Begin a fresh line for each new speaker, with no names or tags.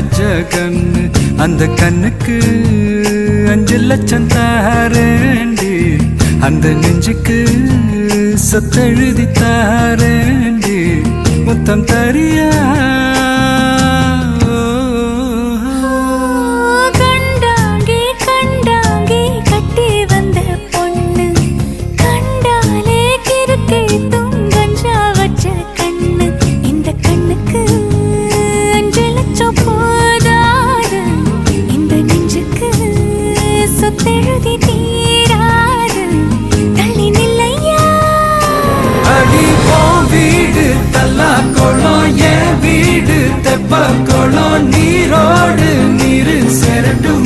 வச்ச கண்ணு, அந்த கண்ணுக்கு 5 லட்சம் தாரேண்டி, அந்த நெஞ்சுக்கு சொத்தெழுதி தாரேண்டி, முத்தம் தரியா? வீடு தல்லா கோலம், என் வீடு தெப்ப கோலம், நீரோடு நீரு செரட்டும்